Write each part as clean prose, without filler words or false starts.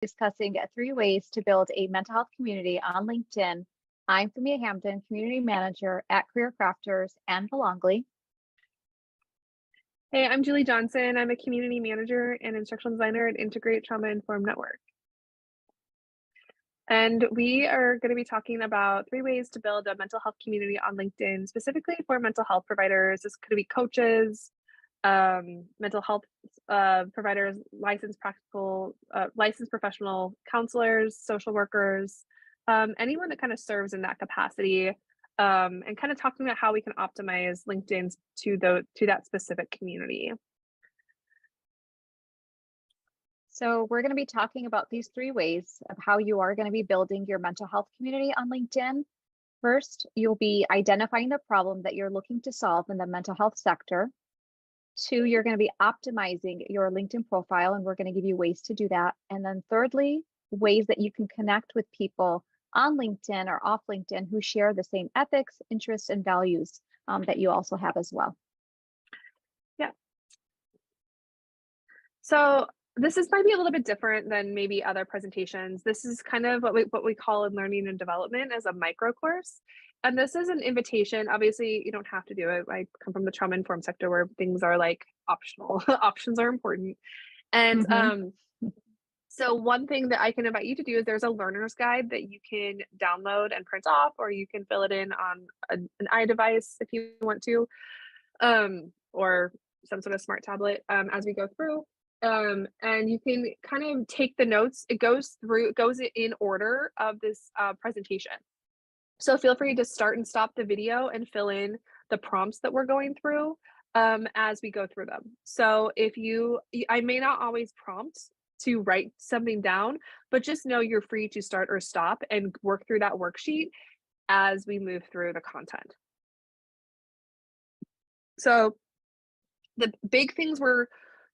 discussing 3 ways to build a mental health community on LinkedIn. I'm Famia Hampton, Community Manager at Career Crafters and Belongly. Hey, I'm Julie Johnson. I'm a community manager and instructional designer at Integrate Trauma Informed Network. And we are going to be talking about 3 ways to build a mental health community on LinkedIn, specifically for mental health providers. This could be coaches, mental health providers, licensed professional counselors, social workers, anyone that kind of serves in that capacity, and kind of talking about how we can optimize LinkedIn to that specific community. So, we're going to be talking about these 3 ways of how you are going to be building your mental health community on LinkedIn. First, you'll be identifying the problem that you're looking to solve in the mental health sector. 2, you're going to be optimizing your LinkedIn profile, and we're going to give you ways to do that. And then thirdly, ways that you can connect with people on LinkedIn or off LinkedIn who share the same ethics, interests, and values that you also have as well. Yeah. So this might be a little bit different than maybe other presentations. This is kind of what we call in learning and development as a micro course. And this is an invitation. Obviously, you don't have to do it. I come from the trauma informed sector where things are like optional. Options are important. And Mhm. so one thing that I can invite you to do is there's a learner's guide that you can download and print off, or you can fill it in on an iDevice if you want to, or some sort of smart tablet as we go through. And you can kind of take the notes. It goes in order of this presentation. So feel free to start and stop the video and fill in the prompts that we're going through as we go through them. So I may not always prompt to write something down, but just know you're free to start or stop and work through that worksheet as we move through the content. So the big things we're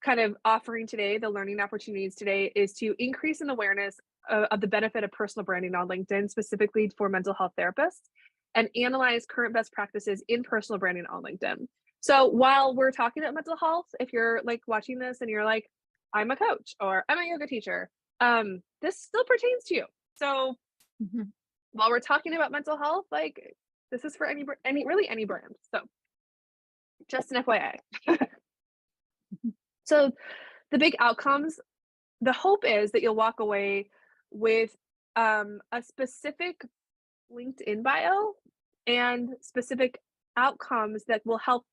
kind of offering today, the learning opportunities today, is to increase an awareness of the benefit of personal branding on LinkedIn, specifically for mental health therapists, and analyze current best practices in personal branding on LinkedIn. So while we're talking about mental health, if you're like watching this and you're like, I'm a coach or I'm a yoga teacher, this still pertains to you. So Mhm. while we're talking about mental health, like this is for any brand. So just an FYI. So the big outcomes, the hope is that you'll walk away with a specific LinkedIn bio and specific outcomes that will help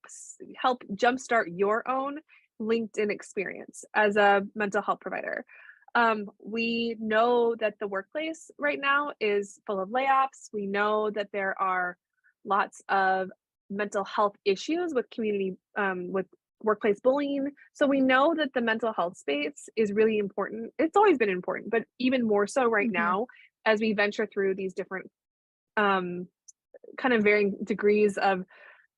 jumpstart your own LinkedIn experience as a mental health provider. We know that the workplace right now is full of layoffs. We know that there are lots of mental health issues with workplace bullying. So we know that the mental health space is really important. It's always been important, but even more so right Mhm. now as we venture through these different kind of varying degrees of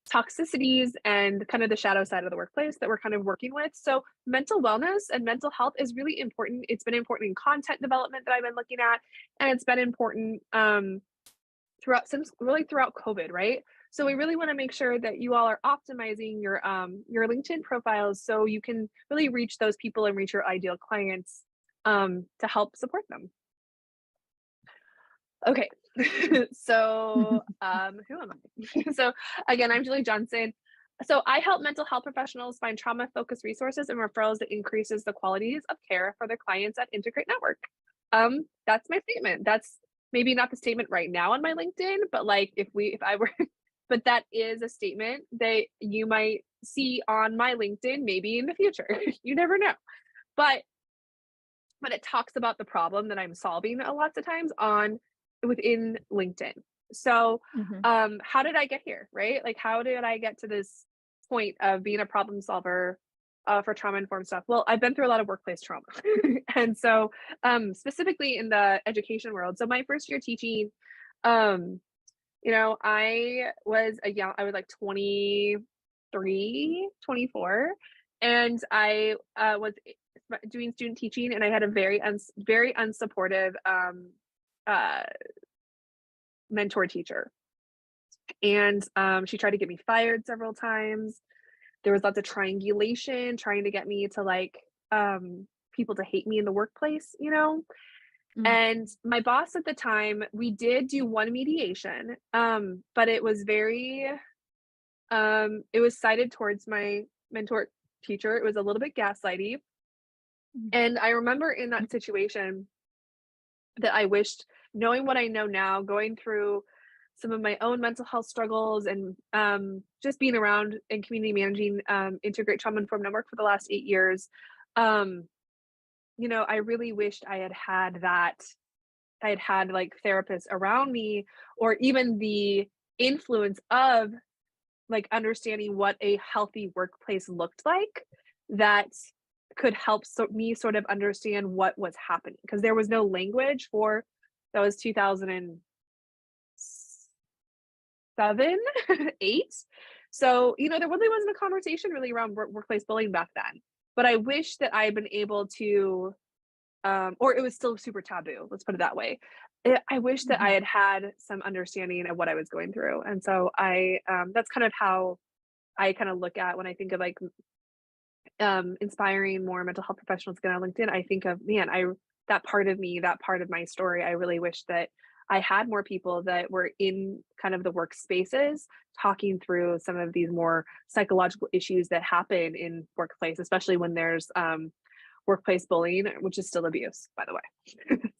toxicities and kind of the shadow side of the workplace that we're kind of working with. So mental wellness and mental health is really important. It's been important in content development that I've been looking at, and it's been important throughout COVID, right? So we really want to make sure that you all are optimizing your LinkedIn profiles so you can really reach those people and reach your ideal clients to help support them. Okay. So who am I? So again, I'm Julie Johnson. So I help mental health professionals find trauma focused resources and referrals that increases the qualities of care for their clients at Integrate Network. That's my statement. That's maybe not the statement right now on my LinkedIn, but like if I were but that is a statement that you might see on my LinkedIn maybe in the future. You never know. But it talks about the problem that I'm solving a lots of times within LinkedIn. So, Mhm. how did I get here, right? Like, how did I get to this point of being a problem solver for trauma informed stuff? Well, I've been through a lot of workplace trauma, and so specifically in the education world. So my first year teaching, um, I was like 23, 24, and I was doing student teaching, and I had a very unsupportive uh, mentor teacher. And she tried to get me fired several times. There was lots of triangulation trying to get me to like people to hate me in the workplace, you know? Mm, And my boss at the time, we did do one mediation, but it was very, it was cited towards my mentor teacher. It was a little bit gaslighty. mm, And I remember in that situation that I wished, knowing what I know now, going through some of my own mental health struggles and just being around and community managing integrate trauma informed network for the last 8 years, um, you know, I really wished I had had that. I had had like therapists around me, or even the influence of like understanding what a healthy workplace looked like, that could help me sort of understand what was happening, because there was no language for, that was 2007, 8. So, you know, there really wasn't a conversation really around workplace bullying back then. But I wish that I had been able to, or it was still super taboo. Let's put it that way. I wish that I mhm. had had some understanding of what I was going through, and so that's kind of how I kind of look at when I think of like inspiring more mental health professionals to get on LinkedIn. I think of, man, I, that part of me, that part of my story, I really wish that I had more people that were in kind of the workspaces talking through some of these more psychological issues that happen in workplace, especially when there's workplace bullying, which is still abuse, by the way.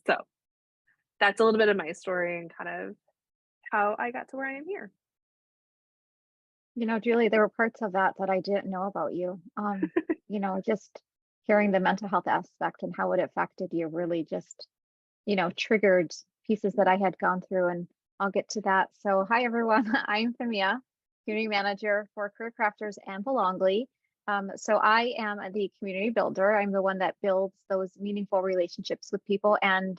So that's a little bit of my story and kind of how I got to where I am here. Julie, there were parts of that that I didn't know about you. Just hearing the mental health aspect and how it affected you really just, triggered pieces that I had gone through, and I'll get to that. So, hi everyone, I'm Famia, community manager for Career Crafters and Belongly. So I am the community builder. I'm the one that builds those meaningful relationships with people, and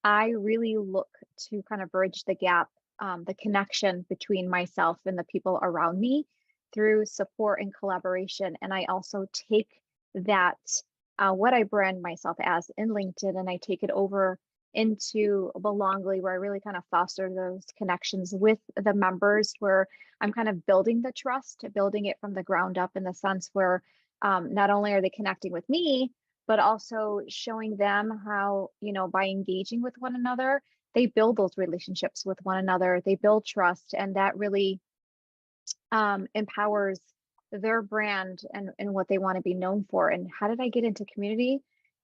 I really look to kind of bridge the gap, the connection between myself and the people around me through support and collaboration. And I also take that, what I brand myself as in LinkedIn, and I take it over into Belongly, where I really kind of foster those connections with the members, where I'm kind of building the trust, building it from the ground up in the sense where not only are they connecting with me, but also showing them how, by engaging with one another, they build those relationships with one another, they build trust, and that really empowers their brand and what they want to be known for. And how did I get into community?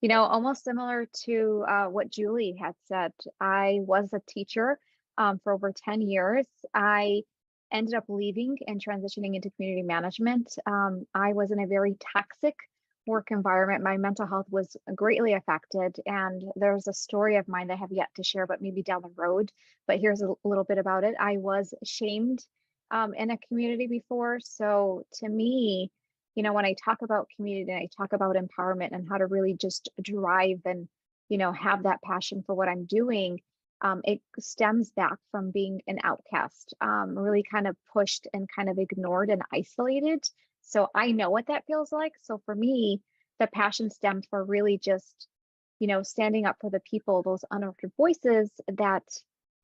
Almost similar to what Julie had said. I was a teacher for over 10 years. I ended up leaving and transitioning into community management. I was in a very toxic work environment. My mental health was greatly affected. And there's a story of mine that I have yet to share, but maybe down the road. But here's a little bit about it. I was shamed in a community before. So to me, when I talk about community and I talk about empowerment and how to really just drive and, have that passion for what I'm doing, it stems back from being an outcast, really kind of pushed and kind of ignored and isolated. So I know what that feels like. So for me, the passion stemmed for really just, standing up for the people, those unheard voices that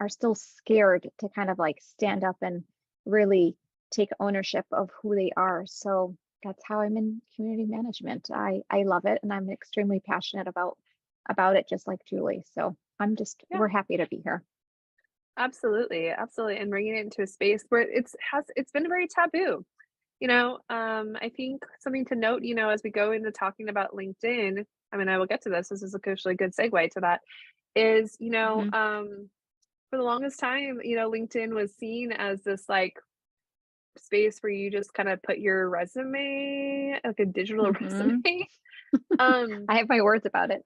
are still scared to kind of like stand up and really take ownership of who they are. So that's how I'm in community management. I love it, and I'm extremely passionate about it, just like Julie. So Yeah, we're happy to be here. absolutely, absolutely, and bringing it into a space where it's been very taboo. You know, I think something to note, you know, as we go into talking about LinkedIn, I mean, I will get to this. This is actually a good segue to that. Is, Mhm, for the longest time, you know, LinkedIn was seen as this like space where you just kind of put your resume, like a digital mhm. resume. Um, I have my words about it.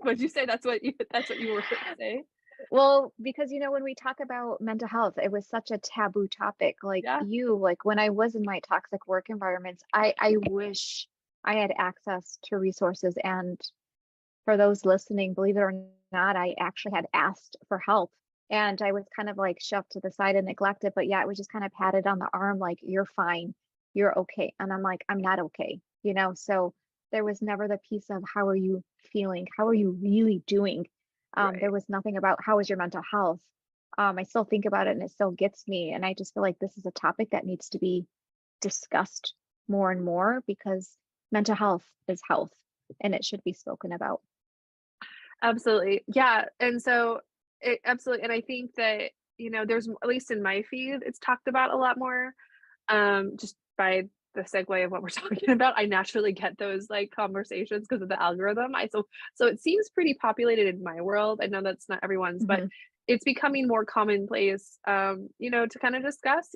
would you say that's what you were gonna say? Well, because when we talk about mental health, it was such a taboo topic. Yeah, Like when I was in my toxic work environments, I wish I had access to resources. And for those listening, believe it or not, I actually had asked for help, and I was kind of like shoved to the side and neglected. But yeah, it was just kind of patted on the arm, like, you're fine, you're okay. And I'm like, I'm not okay, So there was never the piece of how are you feeling? How are you really doing? There right. was nothing about how is your mental health. I still think about it and it still gets me. And I just feel like this is a topic that needs to be discussed more and more, because mental health is health. and it should be spoken about. Absolutely. Yeah. And so it absolutely, and I think that, there's, at least in my feed, it's talked about a lot more. Just by the segue of what we're talking about, I naturally get those like conversations because of the algorithm. So it seems pretty populated in my world. I know that's not everyone's, but Mhm. it's becoming more commonplace, to kind of discuss,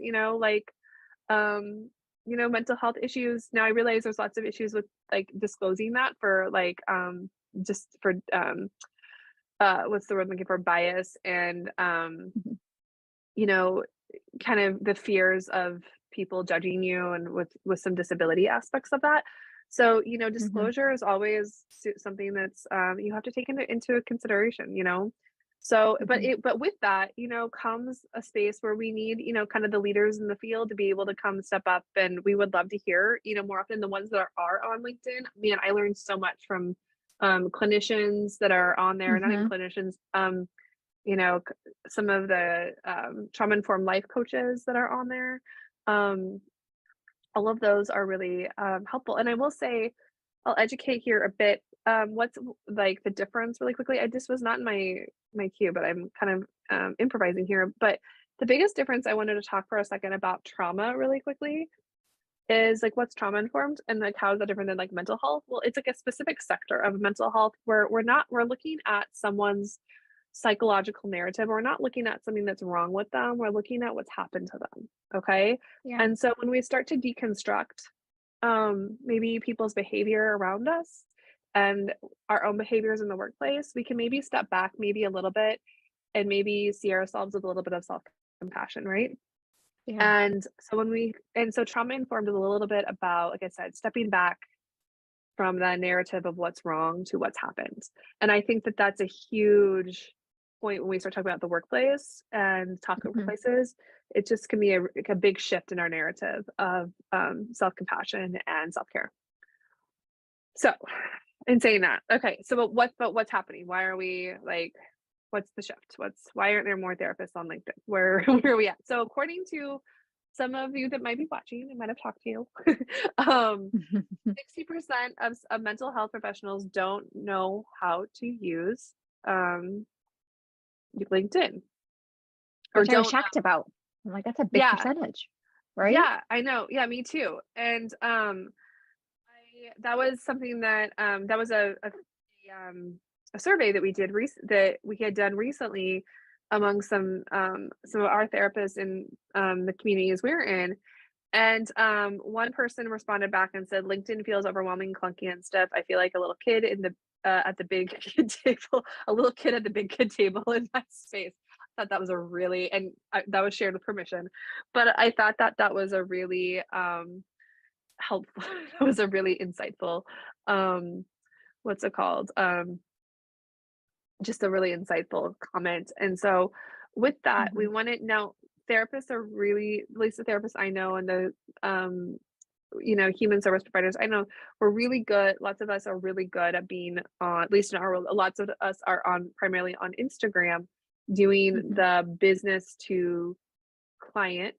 mental health issues. Now I realize there's lots of issues with like disclosing that for like just for what's the word I'm looking for, bias, and Mhm. you know kind of the fears of people judging you, and with some disability aspects of that. So Mhm. disclosure is always something that's you have to take into consideration. So Mhm. but with that comes a space where we need kind of the leaders in the field to be able to come step up, and we would love to hear more often the ones that are on LinkedIn. Man, I learned so much from clinicians that are on there, not even Mhm. clinicians, some of the trauma informed life coaches that are on there. Um, all of those are really helpful. And I will say, I'll educate here a bit. What's like the difference really quickly? I just was not in my queue, but I'm kind of improvising here. But the biggest difference, I wanted to talk for a second about trauma really quickly, is like what's trauma informed and like how is that different than like mental health? Well, it's like a specific sector of mental health where we're looking at someone's psychological narrative. We're not looking at something that's wrong with them. We're looking at what's happened to them. Okay. Yeah. And so when we start to deconstruct maybe people's behavior around us and our own behaviors in the workplace, we can maybe step back maybe a little bit and maybe see ourselves with a little bit of self compassion, right? Yeah. And so trauma informed is a little bit about, like I said, stepping back from the narrative of what's wrong to what's happened. And I think that that's a huge point when we start talking about the workplace and toxic Mhm. workplaces. It just can be like a big shift in our narrative of self-compassion and self-care. So in saying that, okay, so but what's happening? Why are we like, what's the shift? Why aren't there more therapists on LinkedIn? Where are we at? So according to some of you that might be watching, I might have talked to you. um, 60% of mental health professionals don't know how to use um, LinkedIn, or Which I was don't. shocked about. I'm like, that's a big Yeah, percentage, right? yeah, I know. Yeah, me too. And that was something that that was a survey that we did that we had done recently among some of our therapists in the communities we're in. And one person responded back and said, LinkedIn feels overwhelming, clunky, and stuff. I feel like a little kid in the at the big kid table, a little kid at the big kid table in that space. I thought that was a really, and that was shared with permission, but I thought that that was a really helpful, that was a really insightful, um, what's it called? Just a really insightful comment. And so with that, we Mhm. want to now, therapists are really, at least the therapists I know, and the um human service providers I know, we're really good. Lots of us are really good at being on, at least in our world, lots of us are on primarily on Instagram doing Mhm. the business to client,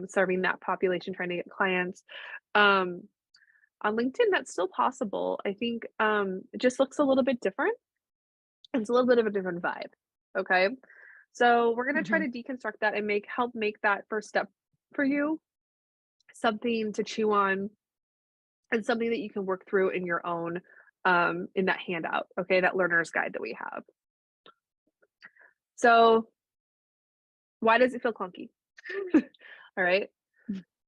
serving that population, trying to get clients. Um, on LinkedIn, that's still possible. I think it just looks a little bit different. It's a little bit of a different vibe. Okay. So we're gonna try Mhm. to deconstruct that and help make that first step for you something to chew on, and something that you can work through in your own in that handout, okay, that learner's guide that we have. So why does it feel clunky? All right.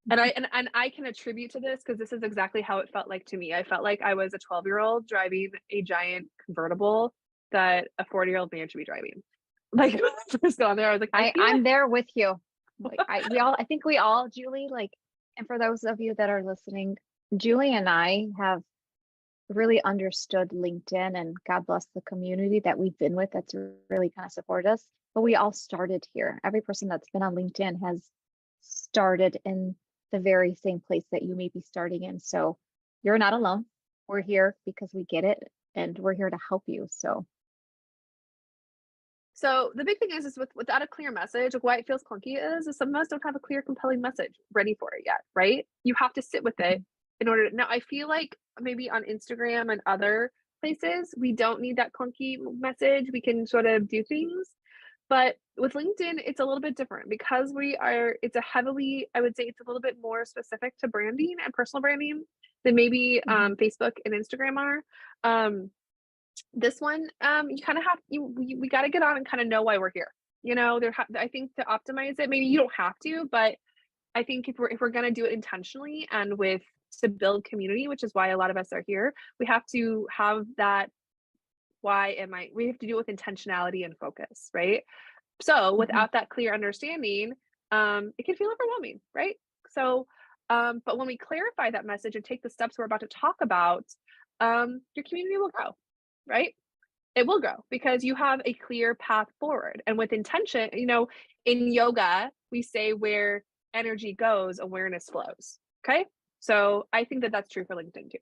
And I can attribute to this because this is exactly how it felt like to me. I felt like I was a 12-year-old driving a giant convertible that a 40-year-old man should be driving. Like when I first got on there, I was like, I feel I'm like, there with you. Like I think we all, Julie, like, and for those of you that are listening, Julie and I have really understood LinkedIn, and God bless the community that we've been with that's really kind of supported us. But we all started here. Every person that's been on LinkedIn has started in the very same place that you may be starting in. So you're not alone. We're here because we get it and we're here to help you. So so the big thing is without a clear message, like why it feels clunky is some of us don't have a clear, compelling message ready for it yet, right? You have to sit with it mhm. in order to, now I feel like maybe on Instagram and other places, we don't need that clunky message. We can sort of do things. But with LinkedIn, it's a little bit different because it's a heavily, I would say it's a little bit more specific to branding and personal branding than maybe Facebook and Instagram are. This one, you kind of have, we got to get on and kind of know why we're here. You know, I think to optimize it, maybe you don't have to, but I think if we're going to do it intentionally and to build community, which is why a lot of us are here, we have to have that we have to do it with intentionality and focus, right? So without that clear understanding, it can feel overwhelming, right? So, but when we clarify that message and take the steps we're about to talk about, your community will grow, right? It will grow because you have a clear path forward. And with intention, in yoga, we say where energy goes, awareness flows. Okay. So I think that that's true for LinkedIn too.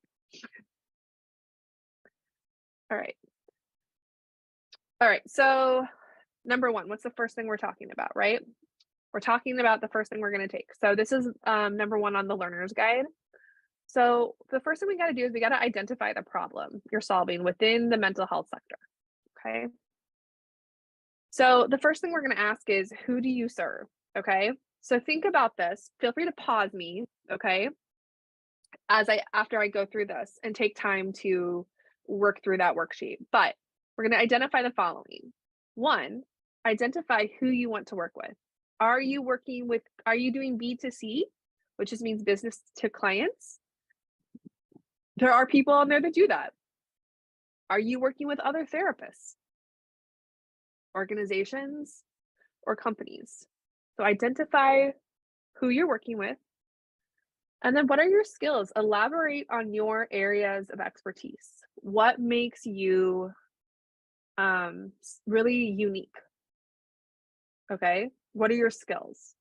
All right. So number one, what's the first thing we're talking about, right? We're talking about the first thing we're going to take. So this is number one on the learner's guide. So the first thing we got to do is we got to identify the problem you're solving within the mental health sector. Okay. So the first thing we're going to ask is, who do you serve? Okay. So think about this. Feel free to pause me. Okay. After I go through this and take time to work through that worksheet. But we're going to identify the following. One, identify who you want to work with. Are you doing B2C, which just means business to clients? There are people on there that do that. Are you working with other therapists, organizations, or companies? So identify who you're working with. And then what are your skills? Elaborate on your areas of expertise. What makes you really unique? Okay. What are your skills?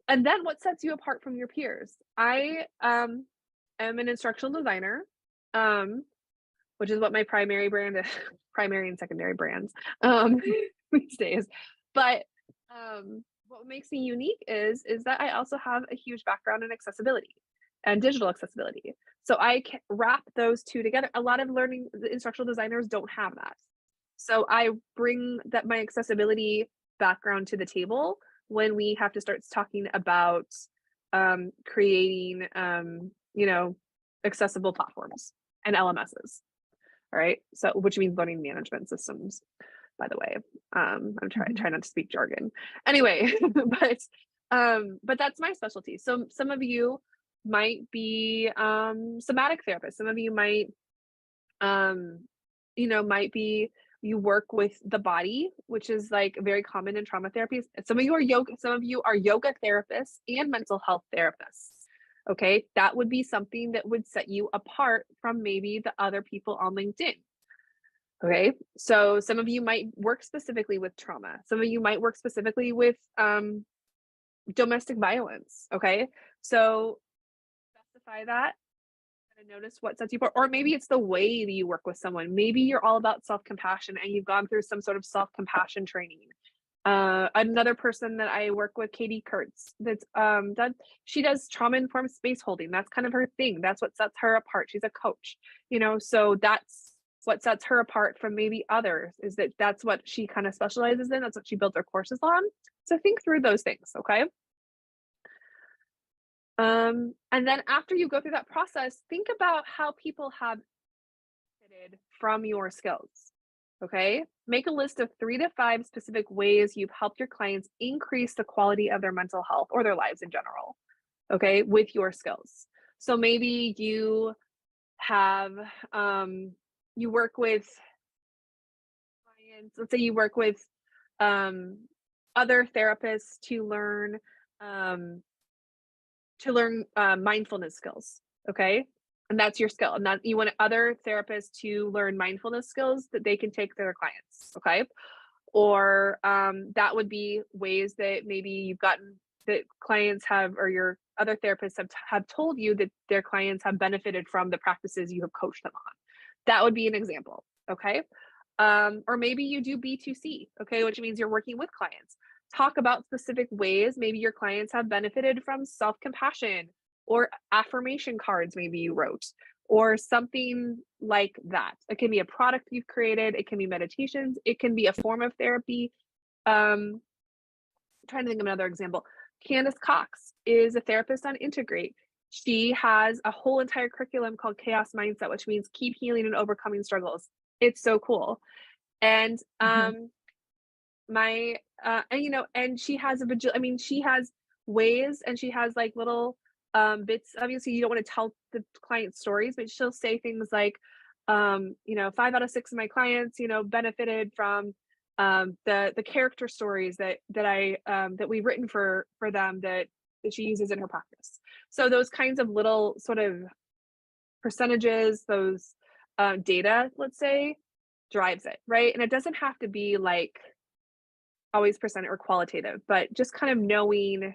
And then what sets you apart from your peers? I am an instructional designer, which is what my primary brand is, primary and secondary brands these days. But what makes me unique is that I also have a huge background in accessibility and digital accessibility. So I can wrap those two together. A lot of instructional designers don't have that. So I bring my accessibility background to the table when we have to start talking about creating, accessible platforms and LMSs. All right. So, which means learning management systems, by the way. I'm trying not to speak jargon. Anyway, but that's my specialty. So some of you might be somatic therapists. Some of you might, you work with the body, which is like very common in trauma therapies. Some of you are yoga therapists and mental health therapists. Okay, that would be something that would set you apart from maybe the other people on LinkedIn. Okay, so some of you might work specifically with trauma. Some of you might work specifically with domestic violence. Okay, so specify that and notice what sets you apart. Or maybe it's the way that you work with someone. Maybe you're all about self-compassion and you've gone through some sort of self-compassion training. Another person that I work with, Katie Kurtz, she does trauma-informed space holding. That's kind of her thing. That's what sets her apart. She's a coach, so that's what sets her apart from maybe others, is that's what she kind of specializes in. That's what she built her courses on. So think through those things, okay? And then after you go through that process, think about how people have benefited from your skills. Okay, make a list of 3 to 5 specific ways you've helped your clients increase the quality of their mental health or their lives in general, okay, with your skills. So maybe you have, you work with clients, let's say you work with other therapists to learn mindfulness skills, okay? And that's your skill. And that you want other therapists to learn mindfulness skills that they can take to their clients, okay? Or that would be ways that maybe you've gotten that clients have, or your other therapists have told you that their clients have benefited from the practices you have coached them on. That would be an example, okay? Or maybe you do B2C, okay, which means you're working with clients. Talk about specific ways maybe your clients have benefited from self-compassion or affirmation cards maybe you wrote, or something like that. It can be a product you've created, it can be meditations, it can be a form of therapy. Trying to think of another example. Candace Cox is a therapist on Integrate. She has a whole entire curriculum called Chaos Mindset, which means keep healing and overcoming struggles. It's so cool. And Mhm. and she has she has ways, and she has like little bits. Obviously, you don't want to tell the client stories, but she'll say things like, 5 out of 6 of my clients, benefited from the character stories that we've written for them that she uses in her practice. So those kinds of little sort of percentages, those data, let's say, drives it, right? And it doesn't have to be like always percent or qualitative, but just kind of knowing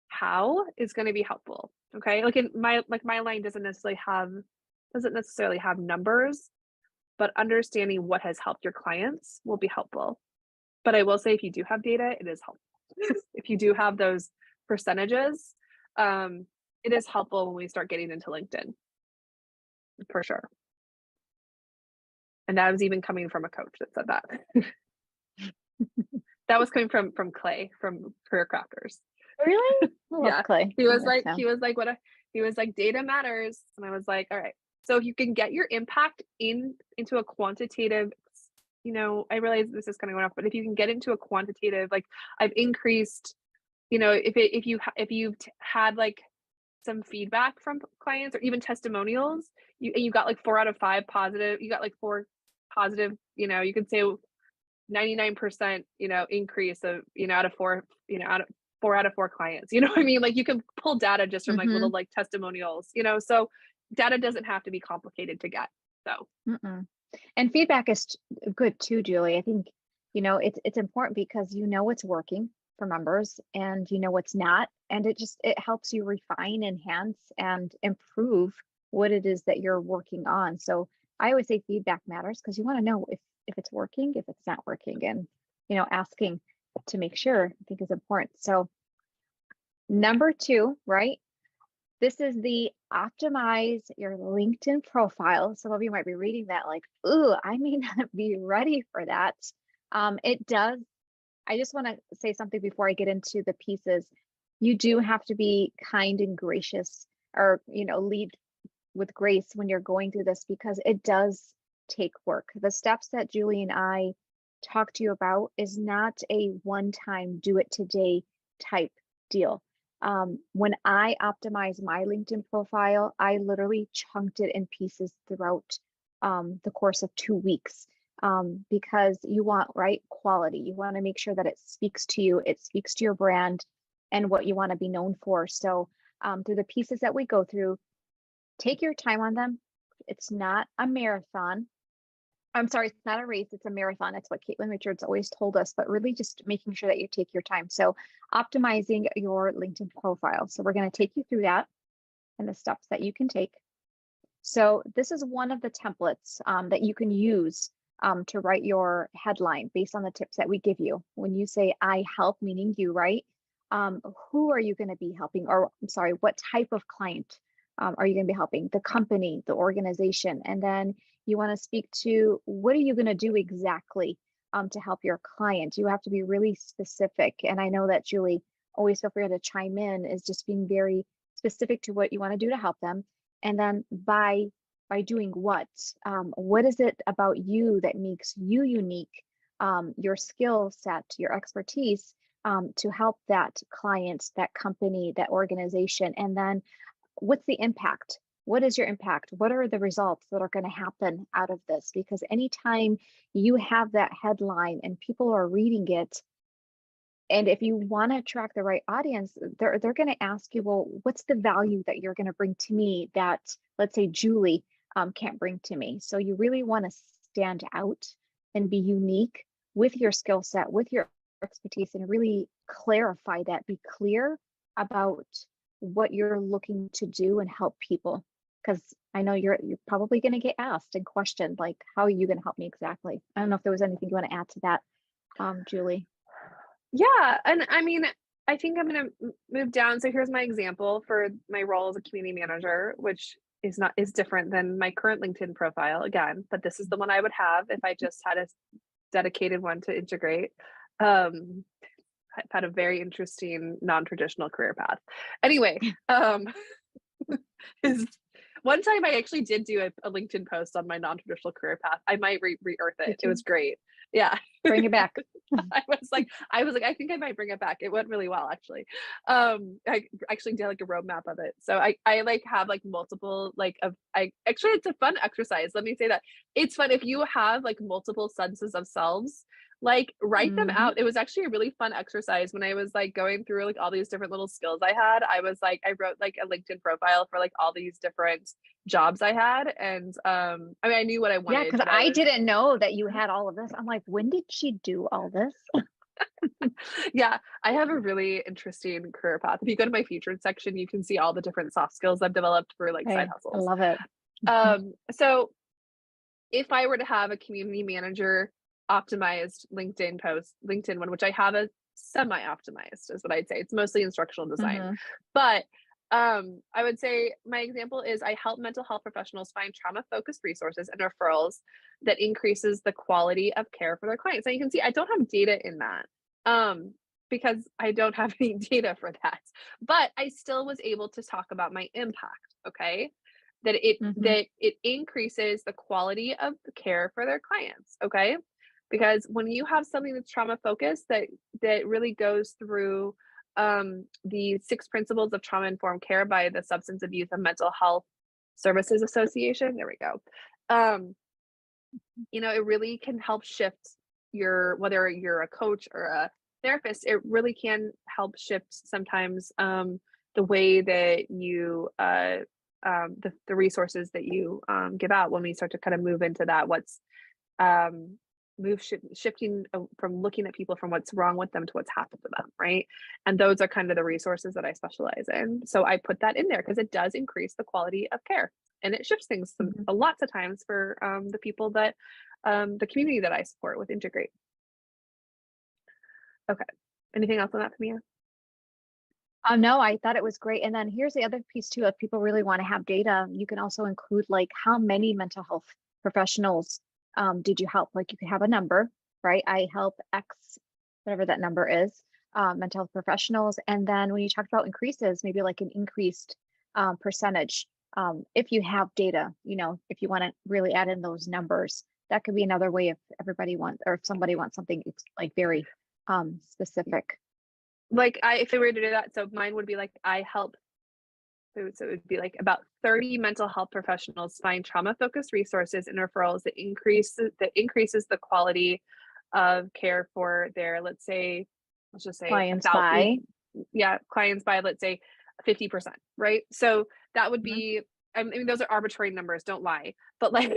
how is going to be helpful. Okay. Like my line doesn't necessarily have numbers, but understanding what has helped your clients will be helpful. But I will say, if you do have data, it is helpful. If you do have those percentages, it is helpful when we start getting into LinkedIn, for sure. And that was even coming from a coach that said that. That was coming from Clay from Career Crafters. Really? I love Yeah. Clay. He I was miss like, him. data matters. And I was like, all right. So if you can get your impact into a quantitative, I realize this is kind of going off, but if you can get into a quantitative, like I've increased, if you've had like some feedback from clients or even testimonials, you got like 4 out of 5 positive, you got like 4 positive, you could say 99%, increase of, out of 4, out of 4 out of 4 clients, what I mean? Like you can pull data just from like little Mhm. like testimonials, so data doesn't have to be complicated to get. So, Mm-mm. And feedback is good too, Julie. I think, it's important because you know what's working for members and you know what's not. And it helps you refine, enhance, and improve what it is that you're working on. So I always say feedback matters because you want to know if it's working, if it's not working, and asking to make sure, I think, is important. So number 2, right? This is the optimize your LinkedIn profile. Some of you might be reading that like, ooh, I may not be ready for that. It does. I just want to say something before I get into the pieces. You do have to be kind and gracious, or, lead with grace when you're going through this, because it does take work. The steps that Julie and I talk to you about is not a one-time do it today type deal. When I optimize my LinkedIn profile, I literally chunked it in pieces throughout the course of 2 weeks, because you want, right, quality. You want to make sure that it speaks to you, it speaks to your brand and what you want to be known for. So through the pieces that we go through, take your time on them. It's not a marathon. I'm sorry, it's not a race, it's a marathon. That's what Caitlin Richards always told us, but really just making sure that you take your time. So optimizing your LinkedIn profile. So we're going to take you through that and the steps that you can take. So this is one of the templates that you can use to write your headline based on the tips that we give you. When you say I help, meaning you, right? Who are you going to be helping? Or I'm sorry, what type of client are you going to be helping? The company, the organization. And then you want to speak to what are you going to do exactly to help your client? You have to be really specific. And I know that Julie, always feel free to chime in, is just being very specific to what you want to do to help them. And then by doing what is it about you that makes you unique, your skill set, your expertise, to help that client, that company, that organization. And then what's the impact? What is your impact? What are the results that are going to happen out of this? Because anytime you have that headline and people are reading it, and if you want to attract the right audience, they're going to ask you, well, what's the value that you're going to bring to me that, let's say, Julie can't bring to me? So you really want to stand out and be unique with your skill set, with your expertise, and really clarify that. Be clear about what you're looking to do and help people. Because I know you're probably going to get asked and questioned, like, how are you going to help me exactly? I don't know if there was anything you want to add to that, Julie. yeah. And I mean, I think I'm going to move down. So here's my example for my role as a community manager, which is different than my current LinkedIn profile again, but this is the one I would have if I just had a dedicated one to integrate. I've had a very interesting non-traditional career path. Anyway, is one time I actually did do a LinkedIn post on my non-traditional career path. I might re-earth it. It was great. Yeah. Bring it back. I was like, I think I might bring it back. It went really well, actually. I actually did like a roadmap of it. So I like have like multiple actually it's a fun exercise. Let me say that it's fun if you have like multiple senses of selves. Like write them out. It was actually a really fun exercise when I was like going through like all these different little skills I had. I wrote like a LinkedIn profile for like all these different jobs I had. And I mean, I knew what I wanted. Yeah, because I didn't know that you had all of this. I'm like, when did she do all this? Yeah, I have a really interesting career path. If you go to my featured section, you can see all the different soft skills I've developed for like side I hustles. love it. So if I were to have a community manager optimized LinkedIn one, which I have a semi-optimized is what I'd say. It's mostly instructional design. But I would say my example is I help mental health professionals find trauma-focused resources and referrals that increases the quality of care for their clients. And you can see I don't have data in that because I don't have any data for that. But I still was able to talk about my impact, okay? That it increases the quality of the care for their clients, okay? Because when you have something that's trauma focused that really goes through the 6 principles of trauma informed care by the Substance Abuse and Mental Health Services Association, there we go. It really can help shift whether you're a coach or a therapist, it really can help shift sometimes the way that you the resources that you give out when we start to kind of move into that shifting from looking at people from what's wrong with them to what's happened to them, right? And those are kind of the resources that I specialize in. So I put that in there because it does increase the quality of care and it shifts things lots of times for the people that the community that I support with Integrate. Okay. Anything else on that, Tamia? No, I thought it was great. And then here's the other piece too. If people really want to have data, you can also include like how many mental health professionals did you help? Like you could have a number, right? I help X, whatever that number is, mental health professionals. And then when you talk about increases, maybe like an increased percentage. If you have data, if you want to really add in those numbers, that could be another way if everybody wants, or if somebody wants something like very specific. Like if I were to do that, so mine would be like I help. So it would be like about 30 mental health professionals find trauma-focused resources and referrals that increases the quality of care for their, let's just say Clients by let's say 50%, right? So that would be, I mean, those are arbitrary numbers, don't lie, but like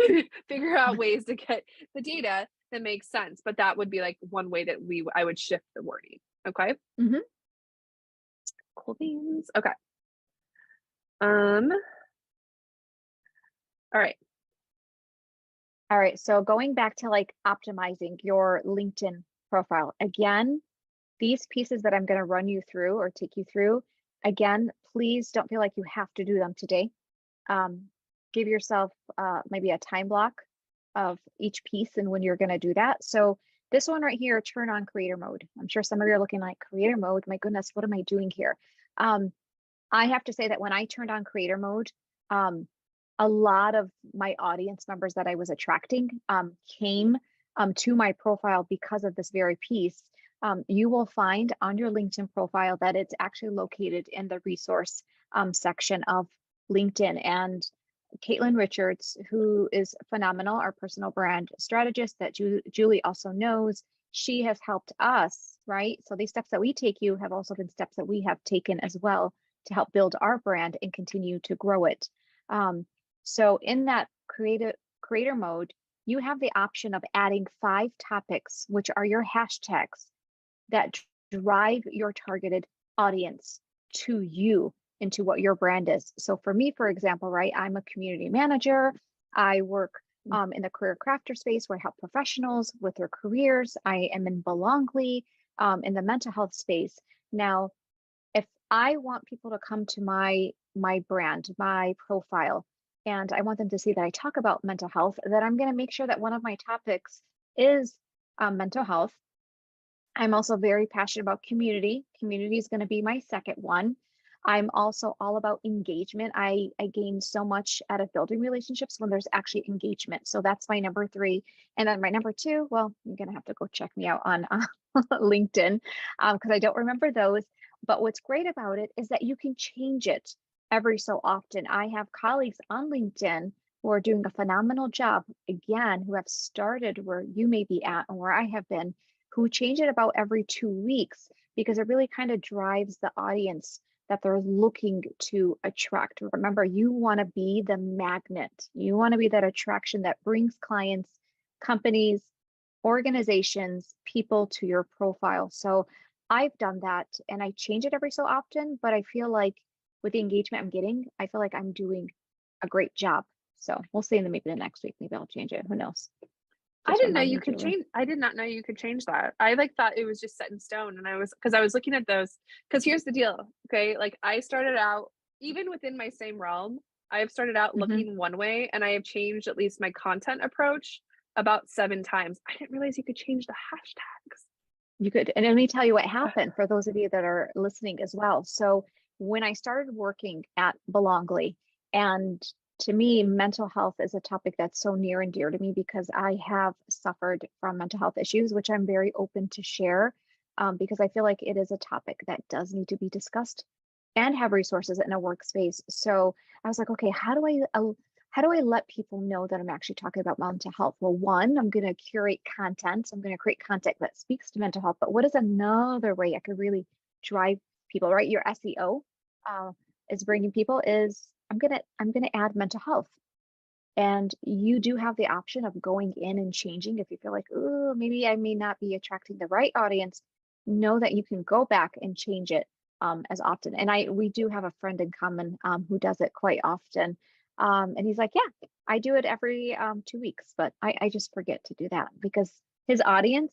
figure out ways to get the data that makes sense. But that would be like one way that I would shift the wording. Okay. Cool beans. Okay. All right. So going back to like optimizing your LinkedIn profile again, these pieces that I'm going to run you through or take you through, again, please don't feel like you have to do them today. Give yourself maybe a time block of each piece and when you're going to do that. So this one right here, turn on creator mode. I'm sure some of you are looking like creator mode. My goodness, what am I doing here? I have to say that when I turned on creator mode, a lot of my audience members that I was attracting came to my profile because of this very piece. You will find on your LinkedIn profile that it's actually located in the resource section of LinkedIn. And Caitlin Richards, who is phenomenal, our personal brand strategist that Julie also knows, she has helped us, right? So these steps that we take you have also been steps that we have taken as well to help build our brand and continue to grow it. So in that creator mode, you have the option of adding 5 topics, which are your hashtags that drive your targeted audience to you into what your brand is. So for me, for example, right, I'm a community manager. I work in the career crafter space where I help professionals with their careers. I am in Belongly in the mental health space. Now, if I want people to come to my brand, my profile, and I want them to see that I talk about mental health, that I'm going to make sure that one of my topics is mental health. I'm also very passionate about community. Community is going to be my second one. I'm also all about engagement. I gain so much out of building relationships when there's actually engagement. So that's my number three. And then my number two, well, you're going to have to go check me out on LinkedIn because I don't remember those. But what's great about it is that you can change it every so often. I have colleagues on LinkedIn who are doing a phenomenal job, again, who have started where you may be at and where I have been, who change it about every 2 weeks because it really kind of drives the audience that they're looking to attract. Remember, you want to be the magnet. You want to be that attraction that brings clients, companies, organizations, people to your profile. So I've done that and I change it every so often, but I feel like with the engagement I'm getting, I feel like I'm doing a great job. So we'll see in maybe the next week. Maybe I'll change it. Who knows? I Just didn't know remind you me, could Julie. change. I did not know you could change that. I like thought it was just set in stone. And because I was looking at those, because here's the deal. Okay. Like I started out, even within my same realm, I have started out Mhm. looking one way and I have changed at least my content approach about 7 times. I didn't realize you could change the hashtags. You could, and let me tell you what happened for those of you that are listening as well. So when I started working at Belongly, and to me, mental health is a topic that's so near and dear to me because I have suffered from mental health issues, which I'm very open to share because I feel like it is a topic that does need to be discussed and have resources in a workspace. So I was like, okay, how do I let people know that I'm actually talking about mental health? Well, one, I'm going to curate content. I'm going to create content that speaks to mental health. But what is another way I could really drive people, right? Your SEO is bringing people is I'm gonna add mental health. And you do have the option of going in and changing if you feel like, oh, maybe I may not be attracting the right audience. Know that you can go back and change it as often. And we do have a friend in common who does it quite often. And he's like, yeah, I do it every 2 weeks, but I just forget to do that because his audience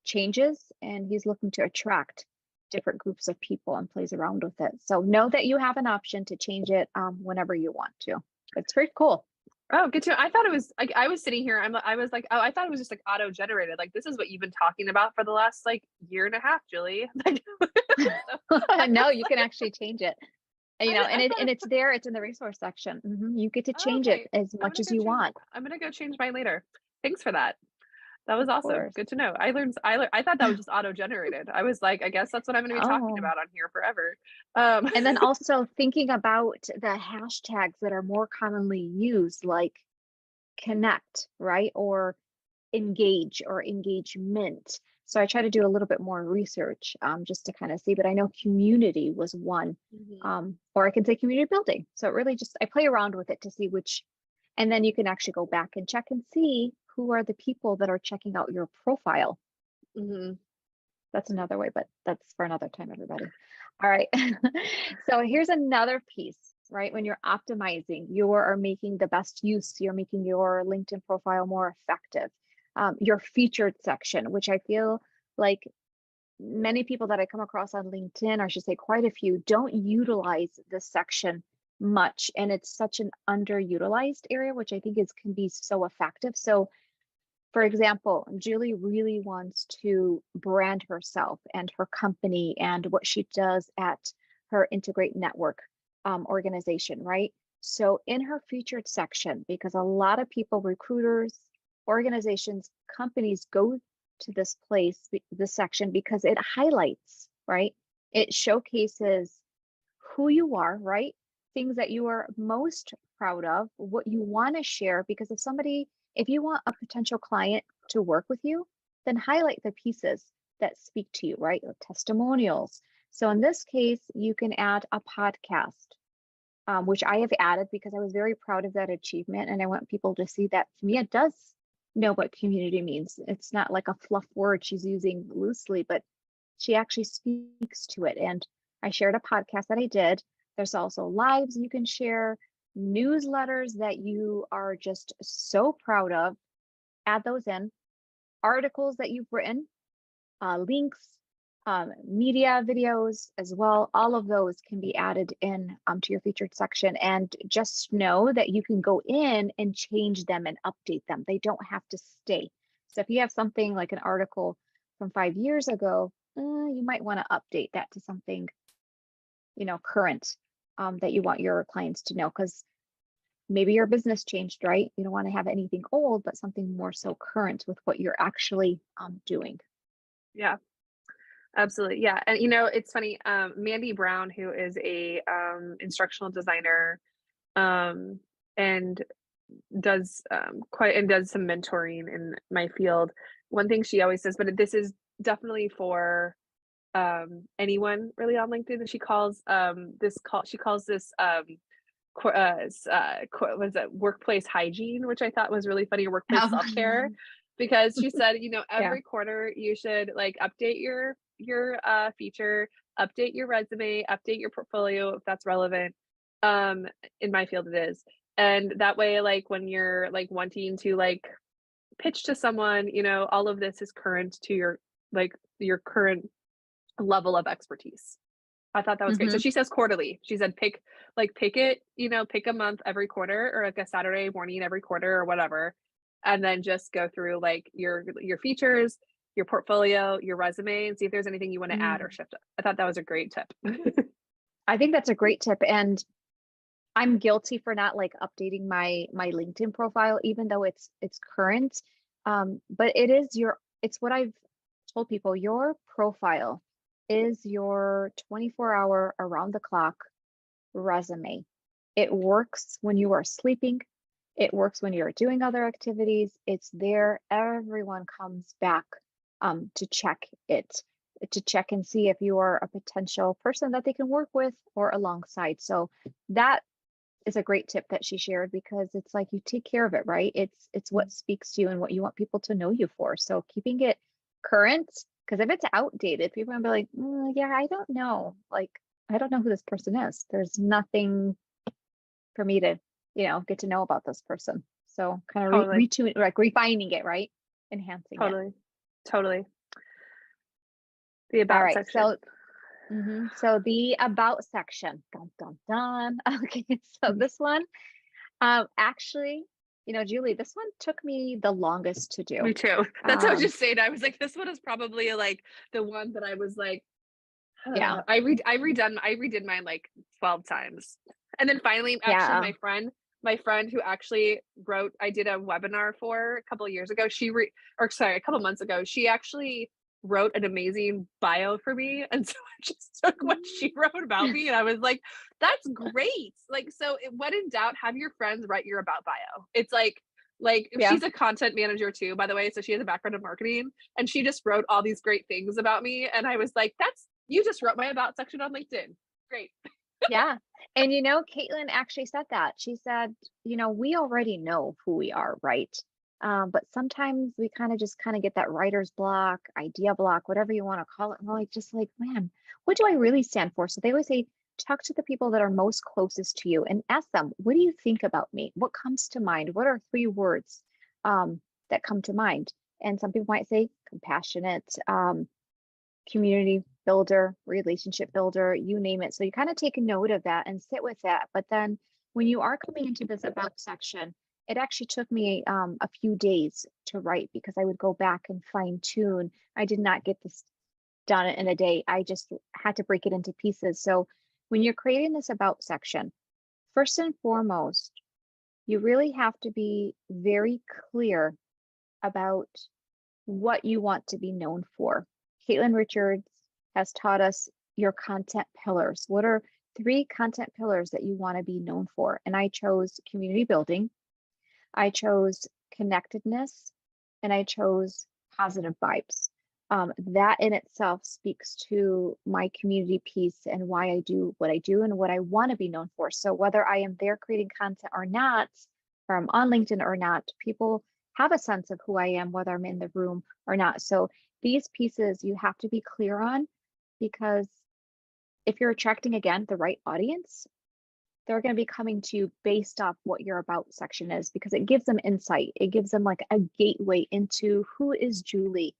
changes and he's looking to attract different groups of people and plays around with it. So know that you have an option to change it whenever you want to. It's pretty cool. Oh, good to. I thought it was like I was sitting here. I was like, oh, I thought it was just like auto generated. Like this is what you've been talking about for the last like year and a half, Julie. Like, so I No, was you can like, actually change it. And I thought, it's there. It's in the resource section. You get to oh, change it okay. as much as you want. I'm gonna go change mine later. Thanks for that. That was Of awesome. course. Good to know. I thought that was just auto generated. I was like, I guess that's what I'm gonna be talking Oh, about on here forever. and then also thinking about the hashtags that are more commonly used, like connect, right? Or engage or engagement. So I try to do a little bit more research just to kind of see, but I know community was one, Mhm. or I can say community building. So it really just, I play around with it to see which, and then you can actually go back and check and see who are the people that are checking out your profile. Mhm. That's another way, but that's for another time, everybody. All right. So here's another piece, right? When you're optimizing, you are making the best use, you're making your LinkedIn profile more effective. Your featured section, which I feel like many people that I come across on LinkedIn, or I should say quite a few, don't utilize this section much. And it's such an underutilized area, which I think can be so effective. So for example, Julie really wants to brand herself and her company and what she does at her Integrate Network organization, right? So in her featured section, because a lot of people, recruiters, organizations, companies go to this place, this section, because it highlights, right? It showcases who you are, right? Things that you are most proud of, what you want to share. Because if you want a potential client to work with you, then highlight the pieces that speak to you, right? Or testimonials. So in this case, you can add a podcast, which I have added because I was very proud of that achievement. And I want people to see that to me, it does know what community means. It's not like a fluff word she's using loosely, but she actually speaks to it. And I shared a podcast that I did. There's also lives you can share, newsletters that you are just so proud of. Add those in, articles that you've written, links, Media videos as well. All of those can be added in to your featured section, and just know that you can go in and change them and update them. They don't have to stay. So if you have something like an article from 5 years ago, you might want to update that to something, current, that you want your clients to know, because maybe your business changed, right? You don't want to have anything old, but something more so current with what you're actually doing. Yeah. Absolutely. Yeah. And it's funny, Mandy Brown, who is a instructional designer, and does some mentoring in my field. One thing she always says, but this is definitely for anyone really on LinkedIn, and she calls this was it workplace hygiene, which I thought was really funny, or workplace self-care, because she said, Yeah. every quarter you should like update your feature, update your resume, update your portfolio if that's relevant. In my field it is. And that way, like when you're like wanting to like pitch to someone, all of this is current to your current level of expertise. I thought that was great. So she says quarterly. She said pick it, pick a month every quarter, or like a Saturday morning every quarter or whatever. And then just go through like your features, your portfolio, your resume, and see if there's anything you want to add or shift. I thought that was a great tip. I think that's a great tip. And I'm guilty for not like updating my LinkedIn profile, even though it's current. But it's what I've told people, your profile is your 24-hour around the clock resume. It works when you are sleeping. It works when you're doing other activities. It's there. Everyone comes back to check and see if you are a potential person that they can work with or alongside. So that is a great tip that she shared, because it's like you take care of it, right? It's what speaks to you and what you want people to know you for. So keeping it current, because if it's outdated, people are gonna be like, yeah, I don't know. Like, I don't know who this person is. There's nothing for me to, get to know about this person. So kind of Totally. retune, like refining it, right? Enhancing it. Totally. The All about right. section. So the about section. Dun, dun, dun. Okay. So this one, actually, Julie, this one took me the longest to do. Me too. That's what I was just saying. I was like, this one is probably like the one that I was like, Yeah. I redid mine like 12 times. And then finally, actually, Yeah. my friend who actually I did a webinar for a couple of years ago. A couple months ago, she actually wrote an amazing bio for me. And so I just took what she wrote about me, and I was like, that's great. Like, so when in doubt, have your friends write your about bio. It's like Yeah. she's a content manager too, by the way. So she has a background in marketing, and she just wrote all these great things about me. And I was like, you just wrote my about section on LinkedIn. Great. Yeah. And Caitlin actually said that. She said, we already know who we are, right? But sometimes we kind of get that writer's block, idea block, whatever you want to call it. And we're like, man, what do I really stand for? So they always say, talk to the people that are most closest to you and ask them, what do you think about me? What comes to mind? What are 3 words that come to mind? And some people might say compassionate, community builder, relationship builder, you name it. So you kind of take a note of that and sit with that. But then when you are coming into this about section, it actually took me a few days to write, because I would go back and fine tune. I did not get this done in a day. I just had to break it into pieces. So when you're creating this about section, first and foremost, you really have to be very clear about what you want to be known for. Caitlin Richards has taught us your content pillars. What are 3 content pillars that you want to be known for? And I chose community building, I chose connectedness, and I chose positive vibes. That in itself speaks to my community piece and why I do what I do and what I want to be known for. So whether I am there creating content or not, or I'm on LinkedIn or not, people have a sense of who I am, whether I'm in the room or not. So these pieces you have to be clear on, because if you're attracting, again, the right audience, they're going to be coming to you based off what your about section is, because it gives them insight. It gives them like a gateway into who is Julie?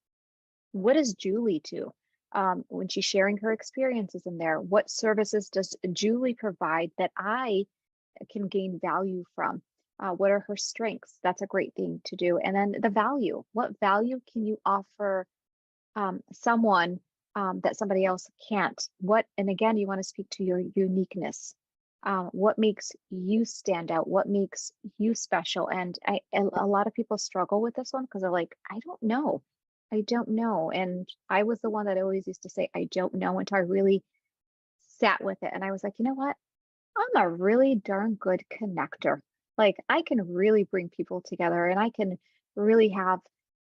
What is Julie to? when she's sharing her experiences in there. What services does Julie provide that I can gain value from? What are her strengths? That's a great thing to do. And then the value. What value can you offer someone that somebody else can't? And again, you want to speak to your uniqueness. What makes you stand out? What makes you special? And a lot of people struggle with this one because they're like, I don't know. I don't know. And I was the one that always used to say, I don't know, until I really sat with it. And I was like, you know what? I'm a really darn good connector. Like, I can really bring people together and I can really have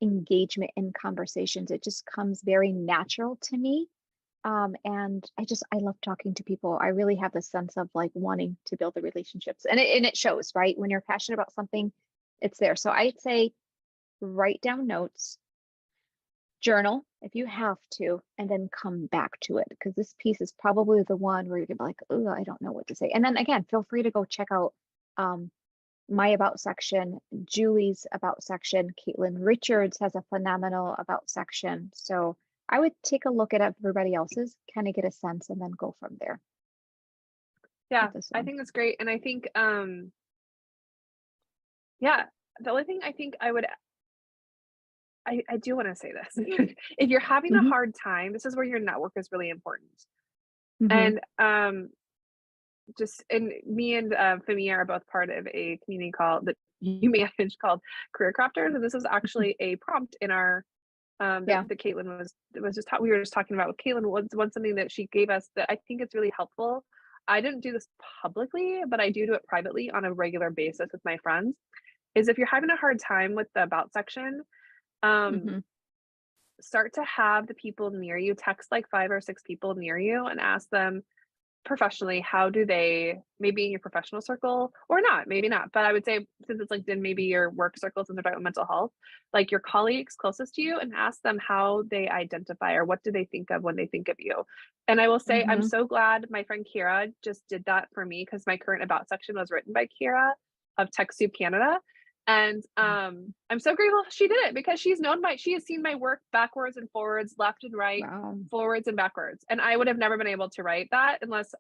engagement in conversations. It just comes very natural to me. And I love talking to people. I really have this sense of like wanting to build the relationships, and it shows, right? When you're passionate about something, it's there. So I'd say write down notes, journal if you have to, and then come back to it, because this piece is probably the one where you're gonna be like, oh, I don't know what to say. And then again, feel free to go check out my about section, Julie's about section. Caitlin Richards has a phenomenal about section. So I would take a look at everybody else's, kind of get a sense, and then go from there. Yeah, I think that's great. And I think, yeah, the only thing I think I do want to say this. If you're having a hard time, this is where your network is really important. And and me and Femi are both part of a community that you manage called Career Crafters, and this was actually a prompt in our that Caitlin was just we were just talking about with Caitlin. Was something that she gave us that I think is really helpful. I didn't do this publicly, but I do it privately on a regular basis with my friends. Is if you're having a hard time with the about section, start to have the people near you text like 5 or 6 people near you and ask them professionally, how do they, maybe in your professional circle or not, maybe not, but I would say since it's LinkedIn, maybe your work circle, since they're talking about mental health, like your colleagues closest to you, and ask them how they identify or what do they think of when they think of you. And I will say, I'm so glad my friend Kira just did that for me, because my current about section was written by Kira of TechSoup Canada. And I'm so grateful she did it, because she has seen my work backwards and forwards, left and right, forwards and backwards. And I would have never been able to write that unless